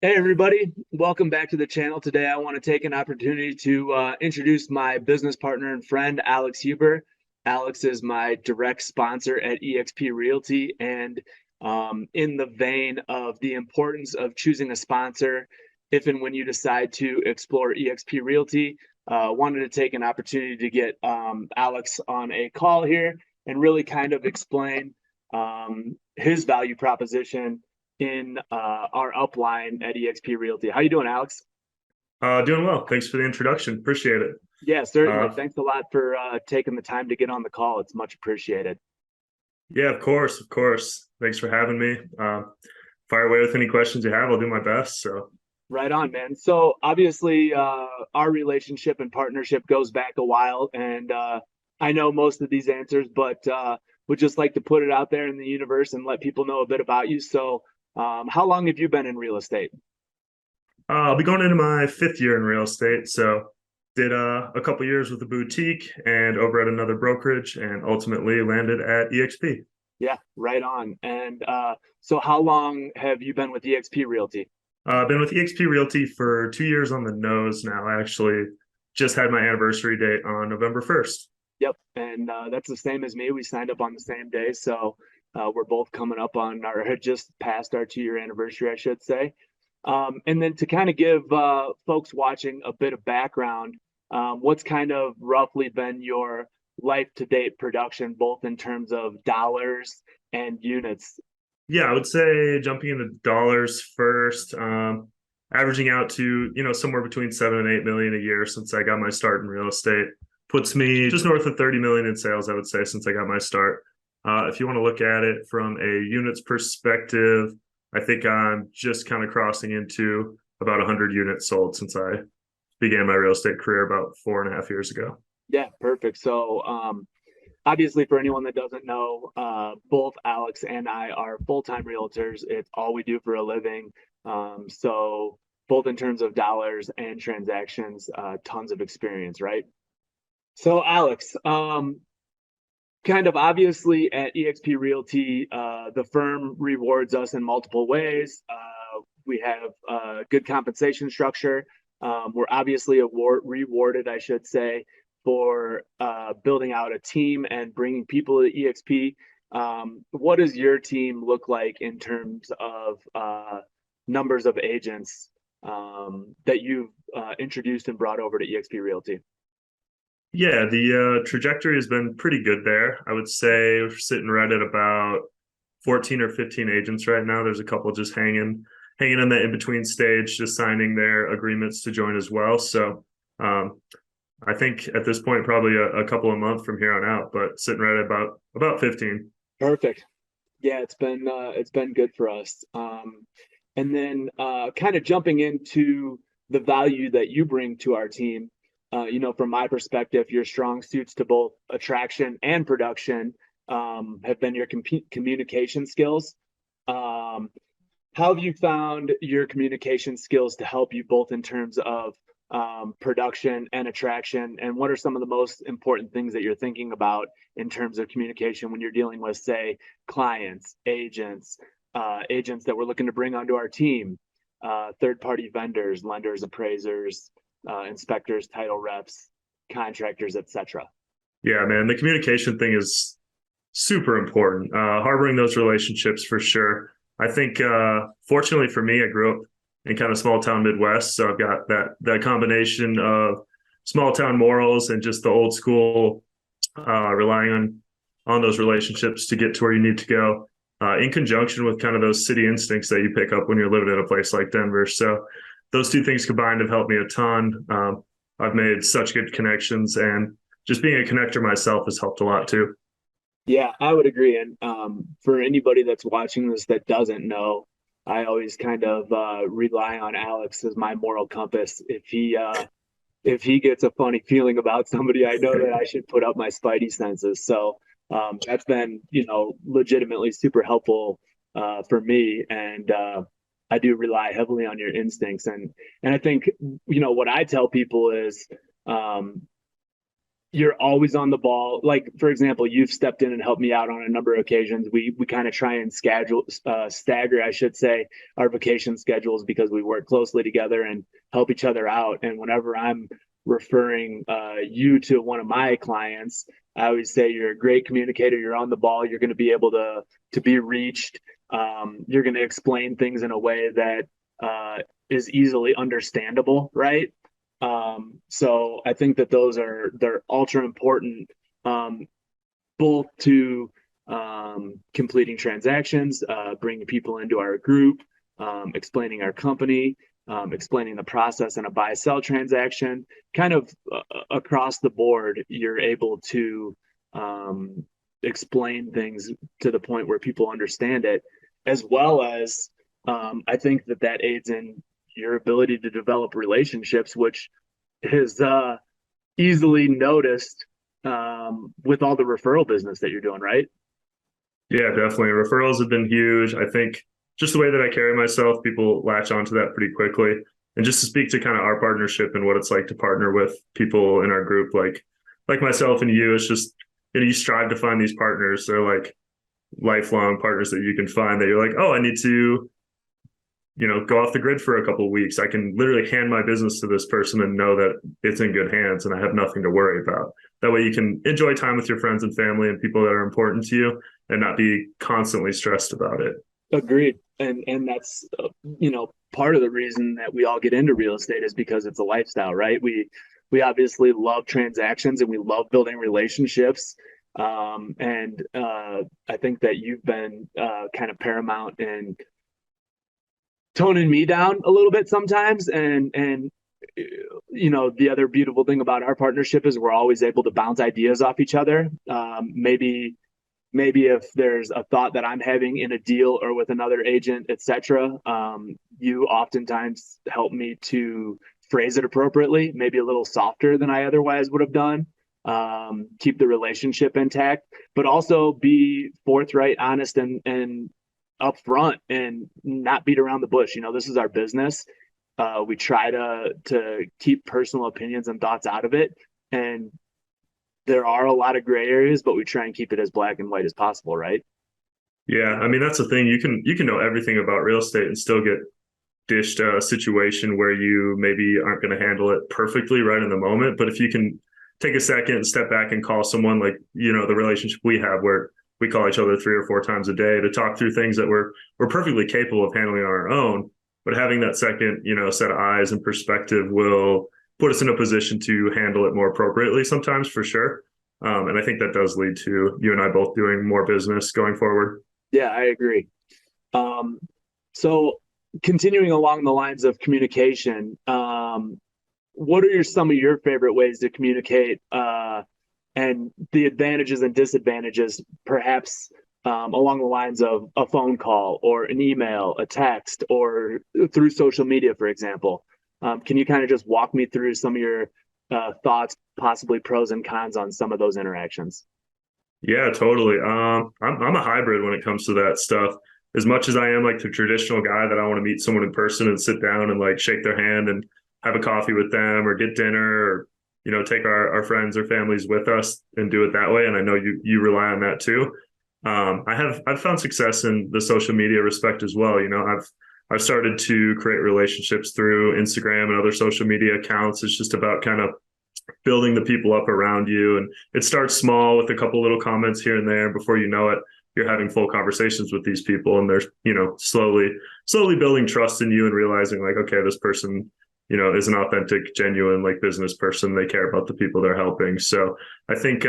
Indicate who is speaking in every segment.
Speaker 1: Hey everybody, welcome back to the channel. Today I want to take an opportunity to introduce my business partner and friend, 𝐤𝐤𝐬𝐫. Alex is my direct sponsor at eXp Realty, and in the vein of the importance of choosing a sponsor, if and when you decide to explore eXp Realty, wanted to take an opportunity to get Alex on a call here and really kind of explain his value proposition in our upline at eXp Realty. How you doing, Alex?
Speaker 2: Doing well. Thanks for the introduction. Appreciate it.
Speaker 1: Yeah, certainly.
Speaker 2: Uh,
Speaker 1: Thanks a lot for taking the time to get on the call. It's much appreciated.
Speaker 2: yeah, of course, of course. Thanks for having me. Fire away with any questions you have. I'll do my best. So,
Speaker 1: Right on, man. So obviously, our relationship and partnership goes back a while, and I know most of these answers, but would just like to put it out there in the universe and let people know a bit about you. So, how long have you been in real estate?
Speaker 2: I'll be going into my fifth year in real estate. So, did a couple years with a boutique and over at another brokerage, and ultimately landed at EXP.
Speaker 1: Yeah, right on. And so, how long have you been with eXp Realty?
Speaker 2: I've been with EXP Realty for 2 years on the nose now. I actually just had my anniversary date on November 1st.
Speaker 1: Yep, and that's the same as me. We signed up on the same day, so we're both coming up on our had just passed our 2 year anniversary, I should say. And then to kind of give folks watching a bit of background, what's kind of roughly been your life to date production, both in terms of dollars and units?
Speaker 2: Yeah, I would say jumping into dollars first, averaging out to, somewhere between 7 and 8 million a year since I got my start in real estate. Puts me just north of 30 million in sales, I would say, since I got my start. If you want to look at it from a units perspective, I think I'm just kind of crossing into about 100 units sold since I began my real estate career about 4.5 years ago.
Speaker 1: Yeah, perfect. So obviously, for anyone that doesn't know, both Alex and I are full-time realtors. It's all we do for a living. So both in terms of dollars and transactions, tons of experience, right? So Alex, kind of obviously at eXp Realty, the firm rewards us in multiple ways. We have a good compensation structure. We're obviously rewarded, I should say, for building out a team and bringing people to eXp. What does your team look like in terms of numbers of agents that you've introduced and brought over to eXp Realty?
Speaker 2: Yeah, the trajectory has been pretty good there. I would say we're sitting right at about 14 or 15 agents right now. There's a couple just hanging in the in-between stage, just signing their agreements to join as well. So I think at this point, probably a couple of months from here on out, but sitting right at about 15.
Speaker 1: Perfect. Yeah, it's been good for us. And then kind of jumping into the value that you bring to our team. From my perspective, your strong suits to both attraction and production have been your communication skills. Um, how have you found your communication skills to help you both in terms of production and attraction? And what are some of the most important things that you're thinking about in terms of communication when you're dealing with, say, clients, agents that we're looking to bring onto our team, third-party vendors, lenders, appraisers, inspectors, title reps, contractors, etc.
Speaker 2: Yeah, man, the communication thing is super important. Harboring those relationships for sure. I think, fortunately for me, I grew up in kind of small town Midwest, so I've got that combination of small town morals and just the old school, relying on those relationships to get to where you need to go, in conjunction with kind of those city instincts that you pick up when you're living in a place like Denver. So those two things combined have helped me a ton. I've made such good connections, and just being a connector myself has helped a lot too.
Speaker 1: Yeah, I would agree. And for anybody that's watching this that doesn't know, I always kind of rely on Alex as my moral compass. If he gets a funny feeling about somebody, I know that I should put up my spidey senses. So that's been, legitimately super helpful for me. And I do rely heavily on your instincts. And I think, what I tell people is, you're always on the ball. Like, for example, you've stepped in and helped me out on a number of occasions. We kind of try and stagger, I should say, our vacation schedules because we work closely together and help each other out. And whenever I'm referring you to one of my clients, I always say you're a great communicator. You're on the ball. You're going to be able to be reached. You're going to explain things in a way that is easily understandable, right? So I think that they're ultra important, both to completing transactions, bringing people into our group, explaining our company, explaining the process in a buy-sell transaction. Kind of across the board, you're able to explain things to the point where people understand it, as well as I think that aids in your ability to develop relationships, which is easily noticed with all the referral business that you're doing, right?
Speaker 2: Yeah, definitely. Referrals have been huge. I think just the way that I carry myself, people latch onto that pretty quickly. And just to speak to kind of our partnership and what it's like to partner with people in our group, like myself and you, it's just, you strive to find these partners. They're like lifelong partners that you can find that you're like, oh, I need to, go off the grid for a couple of weeks. I can literally hand my business to this person and know that it's in good hands and I have nothing to worry about. That way you can enjoy time with your friends and family and people that are important to you and not be constantly stressed about it.
Speaker 1: Agreed. And that's part of the reason that we all get into real estate is because it's a lifestyle, right? We obviously love transactions and we love building relationships. I think that you've been kind of paramount in toning me down a little bit sometimes. And the other beautiful thing about our partnership is we're always able to bounce ideas off each other. Maybe if there's a thought that I'm having in a deal or with another agent, etc., you oftentimes help me to phrase it appropriately, maybe a little softer than I otherwise would have done. Keep the relationship intact, but also be forthright, honest, and upfront, and not beat around the bush. This is our business. We try to keep personal opinions and thoughts out of it, and there are a lot of gray areas, but we try and keep it as black and white as possible, right?
Speaker 2: Yeah, I mean that's the thing. You can know everything about real estate and still get dished a situation where you maybe aren't going to handle it perfectly right in the moment. But if you can take a second and step back and call someone, like the relationship we have where we call each other 3 or 4 times a day to talk through things that we're perfectly capable of handling on our own, but having that second set of eyes and perspective will put us in a position to handle it more appropriately sometimes, for sure. And I think that does lead to you and I both doing more business going forward.
Speaker 1: Yeah, I agree. So continuing along the lines of communication, what are some of your favorite ways to communicate, and the advantages and disadvantages, perhaps along the lines of a phone call or an email, a text, or through social media, for example? Can you kind of just walk me through some of your thoughts, possibly pros and cons on some of those interactions?
Speaker 2: Yeah, totally. I'm a hybrid when it comes to that stuff. As much as I am like the traditional guy that I want to meet someone in person and sit down and like shake their hand and have a coffee with them or get dinner or take our friends or families with us and do it that way. And I know you rely on that too. I've found success in the social media respect as well. I've started to create relationships through Instagram and other social media accounts. It's just about kind of building the people up around you. And it starts small with a couple little comments here and there. Before you know it, you're having full conversations with these people. And they're, slowly building trust in you and realizing like, okay, this person, is an authentic, genuine, like business person. They care about the people they're helping. So I think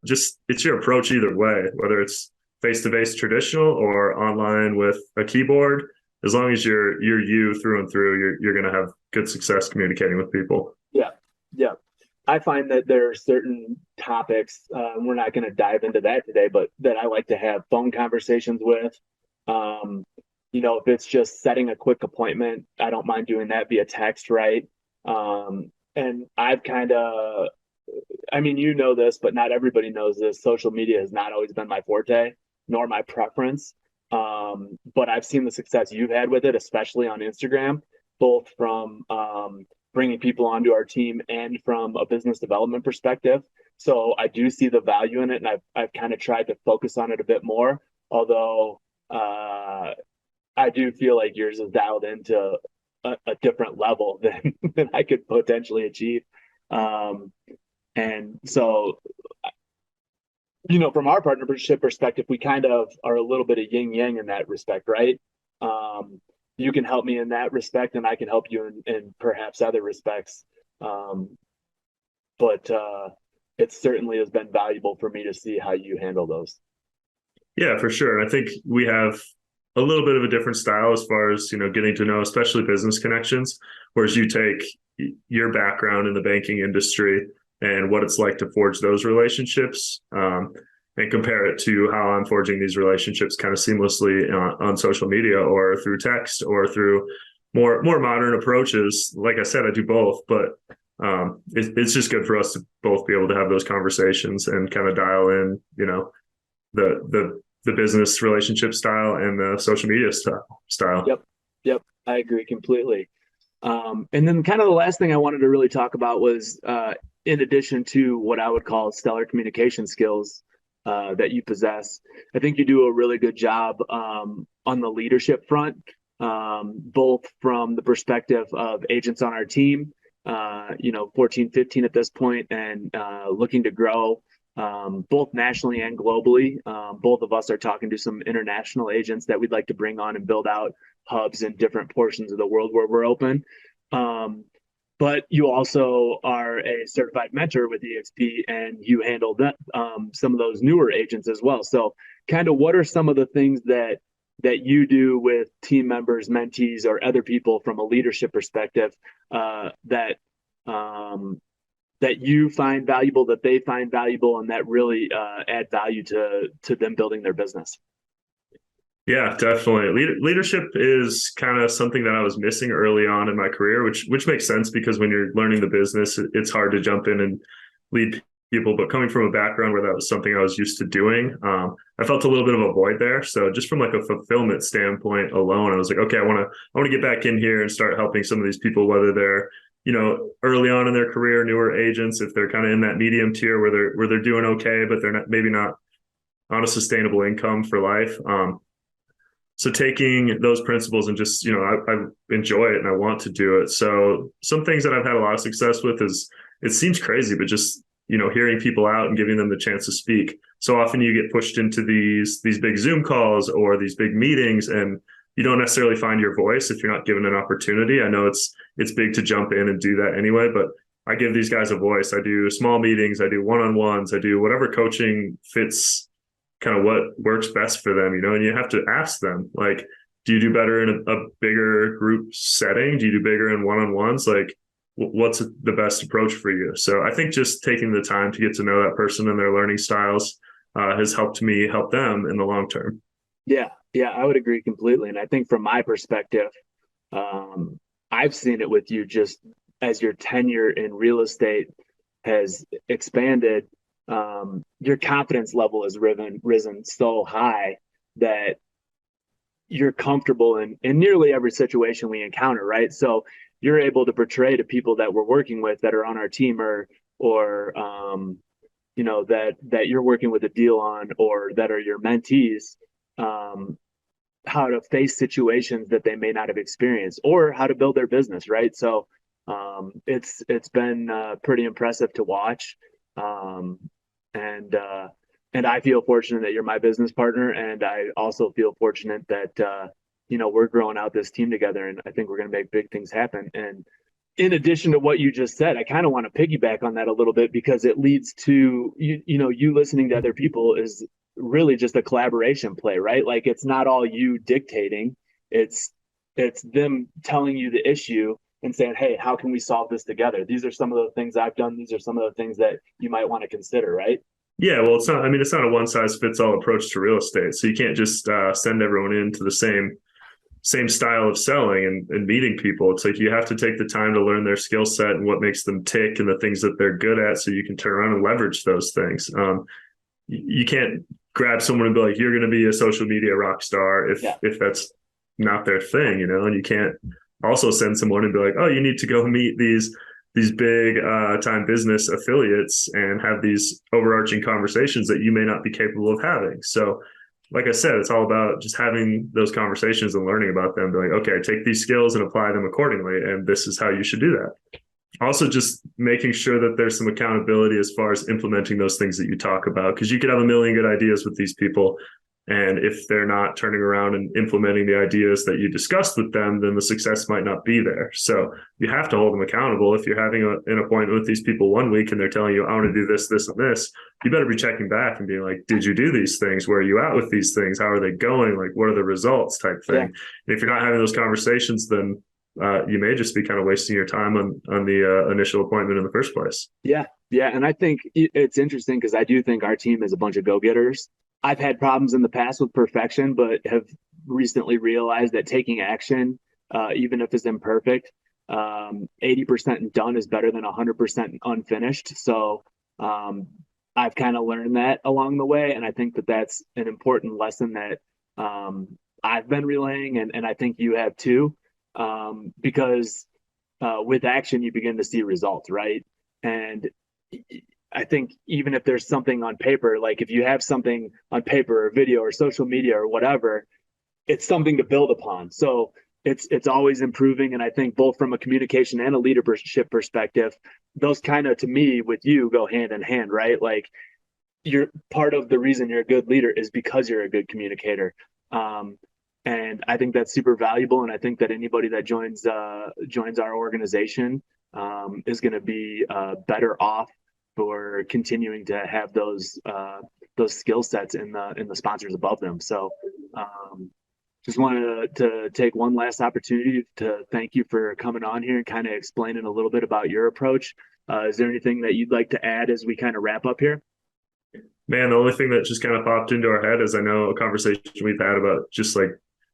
Speaker 2: just it's your approach either way, whether it's face-to-face traditional or online with a keyboard. As long as you're you through and through, you're going to have good success communicating with people.
Speaker 1: Yeah. Yeah. I find that there are certain topics, we're not going to dive into that today, but that I like to have phone conversations with. If it's just setting a quick appointment, I don't mind doing that via text, right? And I've kind of, this, but not everybody knows this. Social media has not always been my forte, nor my preference. But I've seen the success you've had with it, especially on Instagram, both from bringing people onto our team and from a business development perspective. So I do see the value in it, and I've kind of tried to focus on it a bit more. Although I do feel like yours is dialed into a different level than I could potentially achieve. Um, and so, from our partnership perspective, we kind of are a little bit of yin yang in that respect, right? Um, you can help me in that respect, and I can help you in perhaps other respects. Um, but it certainly has been valuable for me to see how you handle those.
Speaker 2: Yeah, for sure. And I think we have a little bit of a different style as far as, getting to know, especially business connections, whereas you take your background in the banking industry and what it's like to forge those relationships, and compare it to how I'm forging these relationships kind of seamlessly on social media or through text or through more modern approaches. Like I said, I do both, but it's just good for us to both be able to have those conversations and kind of dial in, the business relationship style and the social media style.
Speaker 1: Yep, I agree completely. And then kind of the last thing I wanted to really talk about was, in addition to what I would call stellar communication skills that you possess, I think you do a really good job on the leadership front, both from the perspective of agents on our team, 14, 15 at this point, and looking to grow both nationally and globally. Both of us are talking to some international agents that we'd like to bring on and build out hubs in different portions of the world where we're open. But you also are a certified mentor with eXp, and you handle that, some of those newer agents as well. So kind of what are some of the things that you do with team members, mentees, or other people from a leadership perspective that you find valuable, that they find valuable, and that really add value to them building their business?
Speaker 2: Yeah, definitely. Leadership is kind of something that I was missing early on in my career, which makes sense because when you're learning the business, it's hard to jump in and lead people. But coming from a background where that was something I was used to doing, I felt a little bit of a void there. So just from like a fulfillment standpoint alone, I was like, okay, I want to get back in here and start helping some of these people, whether they're early on in their career, newer agents, if they're kind of in that medium tier where they're doing okay, but they're maybe not on a sustainable income for life. So taking those principles and just, I enjoy it and I want to do it. So some things that I've had a lot of success with is, it seems crazy, but just, hearing people out and giving them the chance to speak. So often you get pushed into these big Zoom calls or these big meetings, and you don't necessarily find your voice if you're not given an opportunity. I know it's big to jump in and do that anyway, but I give these guys a voice. I do small meetings, I do one-on-ones, I do whatever coaching fits kind of what works best for them, and you have to ask them, like, do you do better in a bigger group setting? Do you do bigger in one-on-ones? Like, what's the best approach for you? So I think just taking the time to get to know that person and their learning styles has helped me help them in the long term.
Speaker 1: Yeah, I would agree completely. And I think from my perspective, I've seen it with you just as your tenure in real estate has expanded. Your confidence level has risen so high that you're comfortable in nearly every situation we encounter, right? So you're able to portray to people that we're working with that are on our team or that you're working with a deal on, or that are your mentees, how to face situations that they may not have experienced, or how to build their business, right? So it's been pretty impressive to watch. And I feel fortunate that you're my business partner, and I also feel fortunate that we're growing out this team together, and I think we're going to make big things happen. And in addition to what you just said, I kind of want to piggyback on that a little bit, because it leads to you listening to other people is really just a collaboration play, right? Like, it's not all you dictating; it's them telling you the issue and saying, hey, how can we solve this together? These are some of the things I've done. These are some of the things that you might want to consider, right?
Speaker 2: Yeah, well, it's not a one size fits all approach to real estate. So you can't just send everyone into the same style of selling and meeting people. It's like you have to take the time to learn their skill set and what makes them tick and the things that they're good at, so you can turn around and leverage those things. You can't grab someone and be like, you're going to be a social media rock star if that's not their thing, and you can't also send someone and be like, oh, you need to go meet these these big time business affiliates and have these overarching conversations that you may not be capable of having. So like I said, it's all about just having those conversations and learning about them, being like, okay, take these skills and apply them accordingly, and this is how you should do that. Also, just making sure that there's some accountability as far as implementing those things that you talk about, because you could have a million good ideas with these people, and if they're not turning around and implementing the ideas that you discussed with them, then the success might not be there. So you have to hold them accountable. If you're having an appointment with these people one week and they're telling you, I want to do this, this, and this, you better be checking back and being like, did you do these things? Where are you at with these things? How are they going? Like, what are the results type thing? Yeah. And if you're not having those conversations, then you may just be kind of wasting your time on the initial appointment in the first place.
Speaker 1: Yeah. And I think it's interesting because I do think our team is a bunch of go-getters. I've had problems in the past with perfection, but have recently realized that taking action, even if it's imperfect, 80% done is better than 100% unfinished. So I've kind of learned that along the way. And I think that that's an important lesson that I've been relaying, and I think you have too, because with action, you begin to see results, right? And I think even if there's something on paper, like if you have something on paper or video or social media or whatever, it's something to build upon. So it's always improving. And I think both from a communication and a leadership perspective, those kind of, to me, with you, go hand in hand, right? Like, you're part of the reason you're a good leader is because you're a good communicator. And I think that's super valuable. And I think that anybody that joins our organization is going to be better off for continuing to have those skill sets in the sponsors above them. So just wanted to take one last opportunity to thank you for coming on here and kind of explaining a little bit about your approach. Is there anything that you'd like to add as we kind of wrap up here?
Speaker 2: Man, the only thing that just kind of popped into our head is, I know a conversation we've had about just like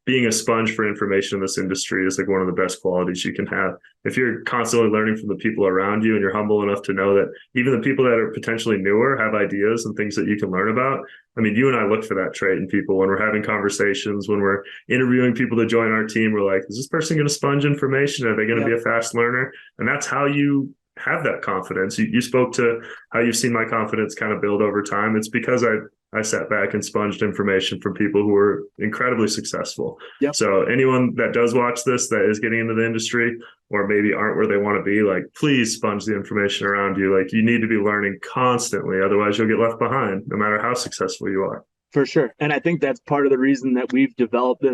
Speaker 2: being a sponge for information in this industry is like one of the best qualities you can have. If you're constantly learning from the people around you and you're humble enough to know that even the people that are potentially newer have ideas and things that you can learn about. I mean, you and I look for that trait in people when we're having conversations, when we're interviewing people to join our team. We're like, is this person going to sponge information? Are they going to be a fast learner? And that's how you have that confidence. You spoke to how you've seen my confidence kind of build over time. It's because I sat back and sponged information from people who were incredibly successful. Yep. So anyone that does watch this that is getting into the industry or maybe aren't where they want to be, like, please sponge the information around you. Like, you need to be learning constantly. Otherwise you'll get left behind no matter how successful you are.
Speaker 1: For sure. And I think that's part of the reason that we've developed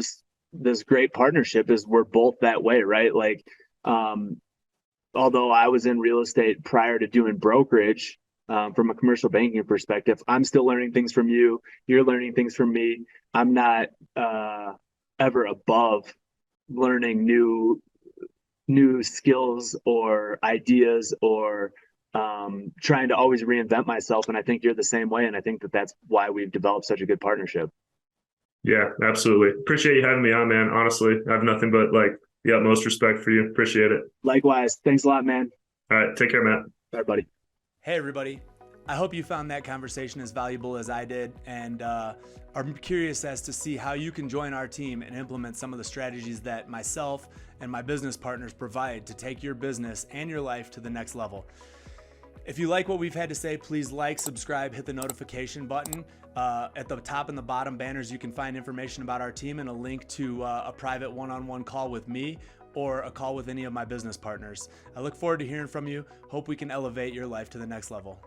Speaker 1: this great partnership is we're both that way, right? Like, although I was in real estate prior to doing brokerage, from a commercial banking perspective, I'm still learning things from you. You're learning things from me. I'm not ever above learning new skills or ideas or trying to always reinvent myself. And I think you're the same way. And I think that that's why we've developed such a good partnership.
Speaker 2: Yeah, absolutely. Appreciate you having me on, man. Honestly, I have nothing but like the utmost respect for you. Appreciate it.
Speaker 1: Likewise. Thanks a lot, man.
Speaker 2: All right. Take care, Matt.
Speaker 1: All right, buddy.
Speaker 3: Hey, everybody. I hope you found that conversation as valuable as I did, and are curious as to see how you can join our team and implement some of the strategies that myself and my business partners provide to take your business and your life to the next level. If you like what we've had to say, please like, subscribe, hit the notification button. At the top and the bottom banners, you can find information about our team and a link to a private one-on-one call with me or a call with any of my business partners. I look forward to hearing from you. Hope we can elevate your life to the next level.